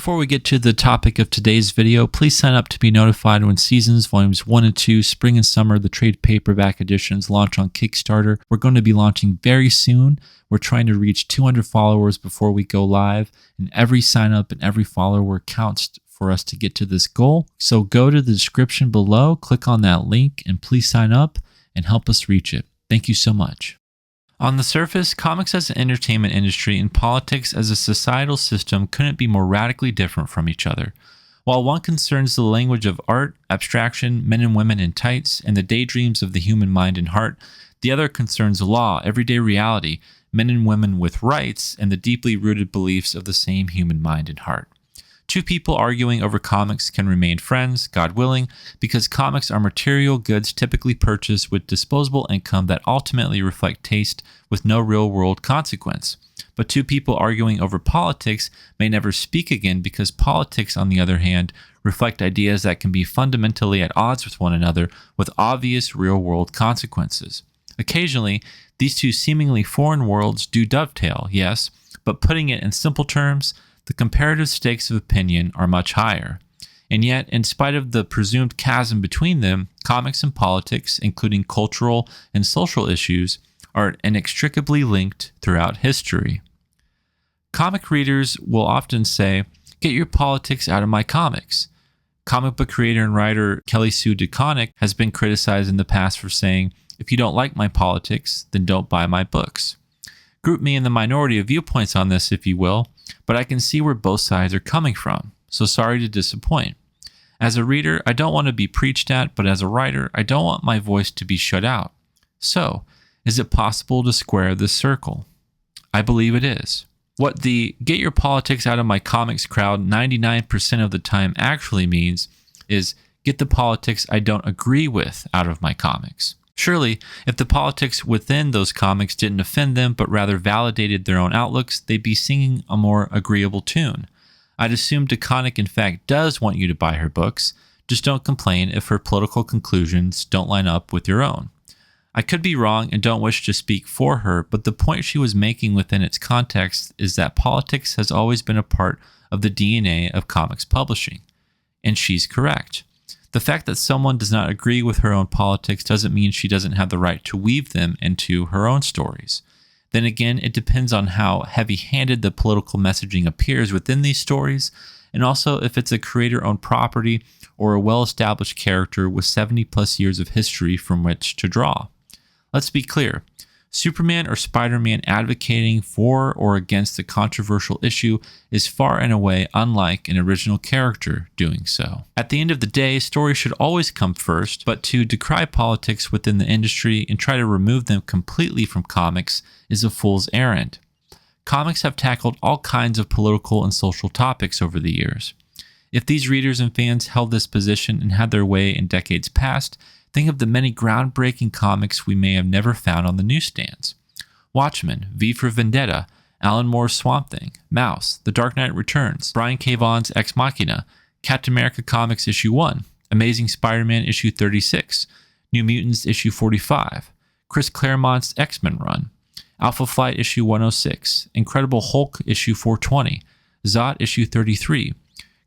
Before we get to the topic of today's video, please sign up to be notified when Seasons Volumes 1 and 2, Spring and Summer, the trade paperback editions launch on Kickstarter. We're going to be launching very soon. We're trying to reach 200 followers before we go live, and every sign up and every follower counts for us to get to this goal. So go to the description below, click on that link, and please sign up and help us reach it. Thank you so much. On the surface, comics as an entertainment industry and politics as a societal system couldn't be more radically different from each other. While one concerns the language of art, abstraction, men and women in tights, and the daydreams of the human mind and heart, the other concerns law, everyday reality, men and women with rights, and the deeply rooted beliefs of the same human mind and heart. Two people arguing over comics can remain friends, God willing, because comics are material goods typically purchased with disposable income that ultimately reflect taste with no real-world consequence. But two people arguing over politics may never speak again because politics, on the other hand, reflect ideas that can be fundamentally at odds with one another with obvious real-world consequences. Occasionally, these two seemingly foreign worlds do dovetail, yes, but putting it in simple terms, the comparative stakes of opinion are much higher. And yet, in spite of the presumed chasm between them, comics and politics, including cultural and social issues, are inextricably linked throughout history. Comic readers will often say, "Get your politics out of my comics." Comic book creator and writer Kelly Sue DeConnick has been criticized in the past for saying, "If you don't like my politics, then don't buy my books." Group me in the minority of viewpoints on this, if you will, but I can see where both sides are coming from, so sorry to disappoint. As a reader, I don't want to be preached at, but as a writer, I don't want my voice to be shut out. So, is it possible to square this circle? I believe it is. What the "get your politics out of my comics" crowd 99% of the time actually means is get the politics I don't agree with out of my comics. Surely, if the politics within those comics didn't offend them, but rather validated their own outlooks, they'd be singing a more agreeable tune. I'd assume DeConnick in fact does want you to buy her books, just don't complain if her political conclusions don't line up with your own. I could be wrong and don't wish to speak for her, but the point she was making within its context is that politics has always been a part of the DNA of comics publishing. And she's correct. The fact that someone does not agree with her own politics doesn't mean she doesn't have the right to weave them into her own stories. Then again, it depends on how heavy-handed the political messaging appears within these stories, and also if it's a creator-owned property or a well-established character with 70-plus years of history from which to draw. Let's be clear. Superman or Spider-Man advocating for or against a controversial issue is far and away unlike an original character doing so. At the end of the day, stories should always come first, but to decry politics within the industry and try to remove them completely from comics is a fool's errand. Comics have tackled all kinds of political and social topics over the years. If these readers and fans held this position and had their way in decades past, think of the many groundbreaking comics we may have never found on the newsstands. Watchmen, V for Vendetta, Alan Moore's Swamp Thing, Mouse, The Dark Knight Returns, Brian K. Vaughan's Ex Machina, Captain America Comics Issue 1, Amazing Spider-Man Issue 36, New Mutants Issue 45, Chris Claremont's X-Men run, Alpha Flight Issue 106, Incredible Hulk Issue 420, Zod Issue 33,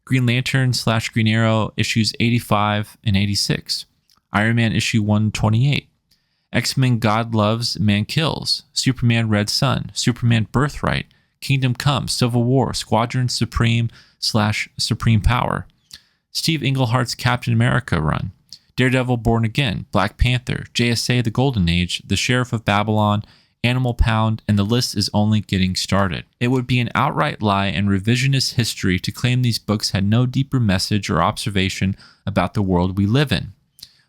Green Lantern/Green Arrow Issues 85 and 86, Iron Man Issue 128, X-Men God Loves, Man Kills, Superman Red Sun, Superman Birthright, Kingdom Come, Civil War, Squadron Supreme/Supreme Power, Steve Englehart's Captain America run, Daredevil Born Again, Black Panther, JSA The Golden Age, The Sheriff of Babylon, Animal Pound, and the list is only getting started. It would be an outright lie and revisionist history to claim these books had no deeper message or observation about the world we live in.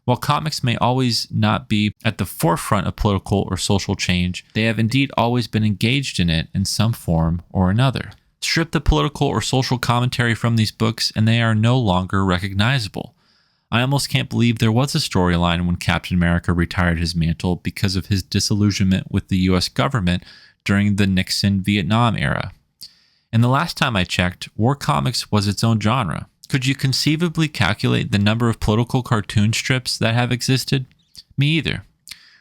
While comics may always not be at the forefront of political or social change, they have indeed always been engaged in it in some form or another. Strip the political or social commentary from these books and they are no longer recognizable. I almost can't believe there was a storyline when Captain America retired his mantle because of his disillusionment with the US government during the Nixon-Vietnam era. And the last time I checked, war comics was its own genre. Could you conceivably calculate the number of political cartoon strips that have existed? Me either.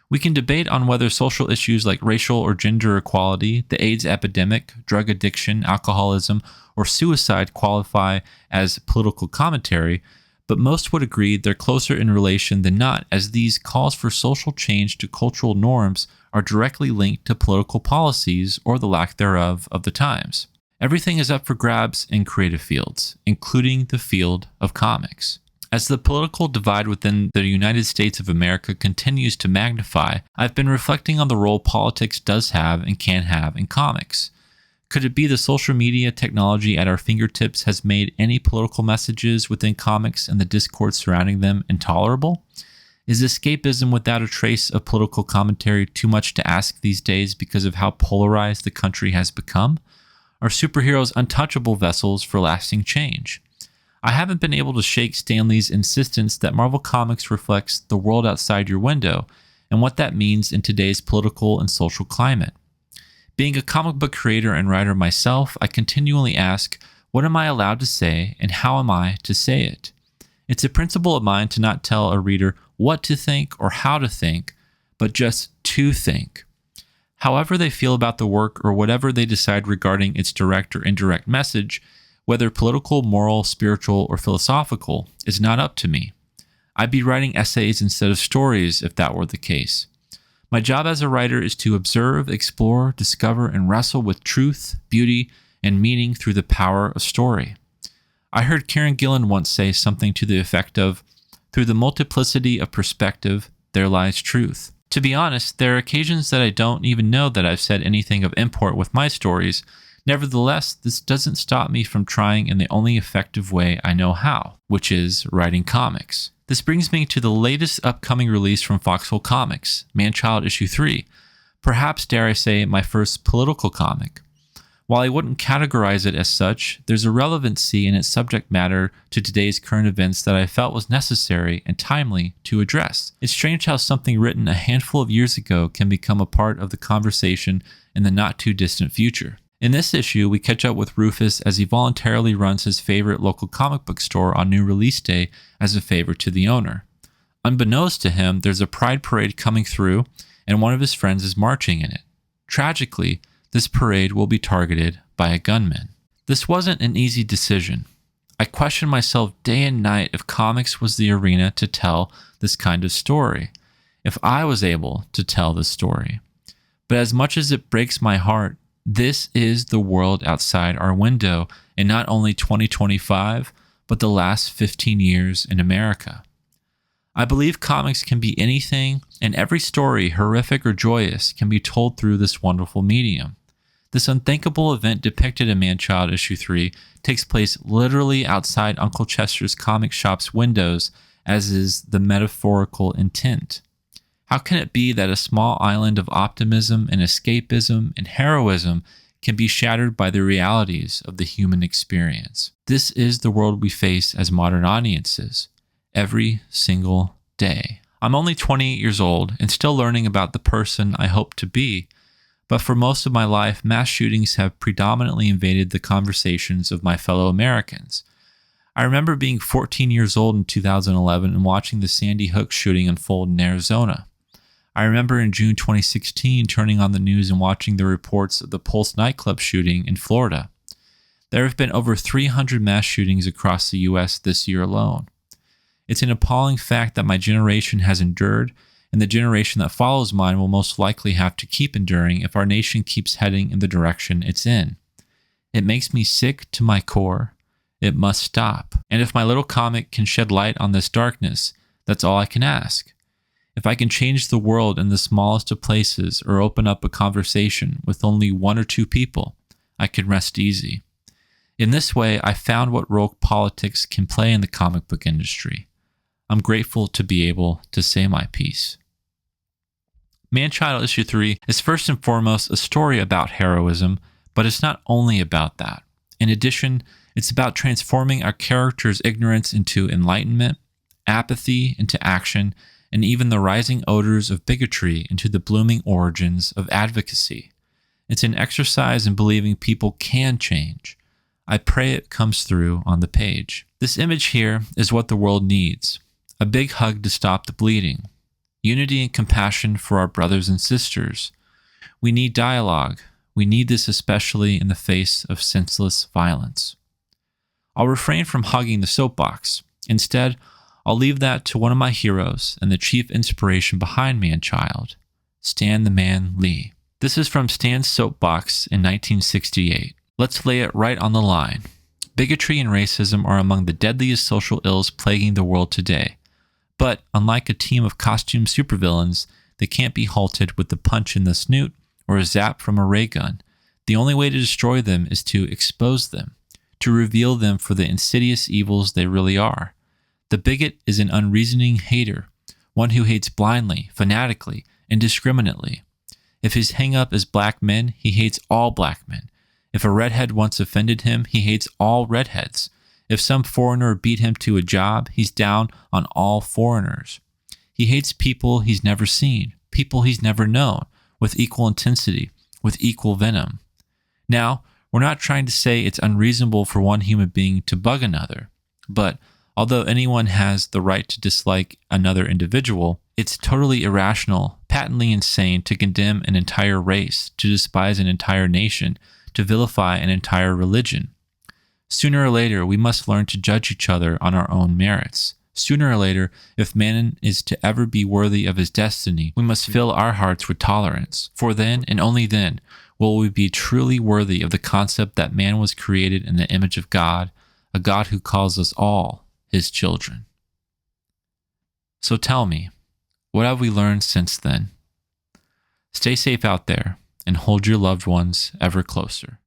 We can debate on whether social issues like racial or gender equality, the AIDS epidemic, drug addiction, alcoholism, or suicide qualify as political commentary, but most would agree they're closer in relation than not, as these calls for social change to cultural norms are directly linked to political policies or the lack thereof of the times. Everything is up for grabs in creative fields, including the field of comics. As the political divide within the United States of America continues to magnify, I've been reflecting on the role politics does have and can have in comics. Could it be the social media technology at our fingertips has made any political messages within comics and the discourse surrounding them intolerable? Is escapism without a trace of political commentary too much to ask these days because of how polarized the country has become? Are superheroes untouchable vessels for lasting change? I haven't been able to shake Stan Lee's insistence that Marvel Comics reflects the world outside your window and what that means in today's political and social climate. Being a comic book creator and writer myself, I continually ask, what am I allowed to say and how am I to say it? It's a principle of mine to not tell a reader what to think or how to think, but just to think. However they feel about the work or whatever they decide regarding its direct or indirect message, whether political, moral, spiritual, or philosophical, is not up to me. I'd be writing essays instead of stories if that were the case. My job as a writer is to observe, explore, discover, and wrestle with truth, beauty, and meaning through the power of story. I heard Kieran Gillen once say something to the effect of, "Through the multiplicity of perspective, there lies truth." To be honest, there are occasions that I don't even know that I've said anything of import with my stories. Nevertheless, this doesn't stop me from trying in the only effective way I know how, which is writing comics. This brings me to the latest upcoming release from Foxhole Comics, Man-Child Issue 3, perhaps, dare I say, my first political comic. While I wouldn't categorize it as such, there's a relevancy in its subject matter to today's current events that I felt was necessary and timely to address. It's strange how something written a handful of years ago can become a part of the conversation in the not-too-distant future. In this issue, we catch up with Rufus as he voluntarily runs his favorite local comic book store on new release day as a favor to the owner. Unbeknownst to him, there's a pride parade coming through, and one of his friends is marching in it. Tragically, this parade will be targeted by a gunman. This wasn't an easy decision. I questioned myself day and night if comics was the arena to tell this kind of story, if I was able to tell this story. But as much as it breaks my heart, this is the world outside our window in not only 2025, but the last 15 years in America. I believe comics can be anything, and every story, horrific or joyous, can be told through this wonderful medium. This unthinkable event depicted in Man-Child Issue 3 takes place literally outside Uncle Chester's comic shop's windows, as is the metaphorical intent. How can it be that a small island of optimism and escapism and heroism can be shattered by the realities of the human experience? This is the world we face as modern audiences, every single day. I'm only 28 years old and still learning about the person I hope to be, but for most of my life, mass shootings have predominantly invaded the conversations of my fellow Americans. I remember being 14 years old in 2011 and watching the Sandy Hook shooting unfold in Arizona. I remember in June 2016 turning on the news and watching the reports of the Pulse nightclub shooting in Florida. There have been over 300 mass shootings across the U.S. this year alone. It's an appalling fact that my generation has endured, and the generation that follows mine will most likely have to keep enduring if our nation keeps heading in the direction it's in. It makes me sick to my core. It must stop. And if my little comic can shed light on this darkness, that's all I can ask. If I can change the world in the smallest of places or open up a conversation with only one or two people, I can rest easy. In this way, I found what role politics can play in the comic book industry. I'm grateful to be able to say my piece. Man-Child Issue 3 is first and foremost a story about heroism, but it's not only about that. In addition, it's about transforming our characters' ignorance into enlightenment, apathy into action, and even the rising odors of bigotry into the blooming origins of advocacy. It's an exercise in believing people can change. I pray it comes through on the page. This image here is what the world needs. A big hug to stop the bleeding. unity and compassion for our brothers and sisters. We need dialogue. We need this especially in the face of senseless violence. I'll refrain from hugging the soapbox. Instead, I'll leave that to one of my heroes and the chief inspiration behind Man-Child, Stan the Man Lee. This is from Stan's Soapbox in 1968. Let's lay it right on the line. Bigotry and racism are among the deadliest social ills plaguing the world today. But unlike a team of costume supervillains, they can't be halted with the punch in the snoot or a zap from a ray gun. The only way to destroy them is to expose them, to reveal them for the insidious evils they really are. The bigot is an unreasoning hater, one who hates blindly, fanatically, indiscriminately. If his hang-up is black men, he hates all black men. If a redhead once offended him, he hates all redheads. If some foreigner beat him to a job, he's down on all foreigners. He hates people he's never seen, people he's never known, with equal intensity, with equal venom. Now, we're not trying to say it's unreasonable for one human being to bug another, but although anyone has the right to dislike another individual, it's totally irrational, patently insane to condemn an entire race, to despise an entire nation, to vilify an entire religion. Sooner or later, we must learn to judge each other on our own merits. Sooner or later, if man is to ever be worthy of his destiny, we must fill our hearts with tolerance. For then, and only then, will we be truly worthy of the concept that man was created in the image of God, a God who calls us all his children. So tell me, what have we learned since then? Stay safe out there and hold your loved ones ever closer.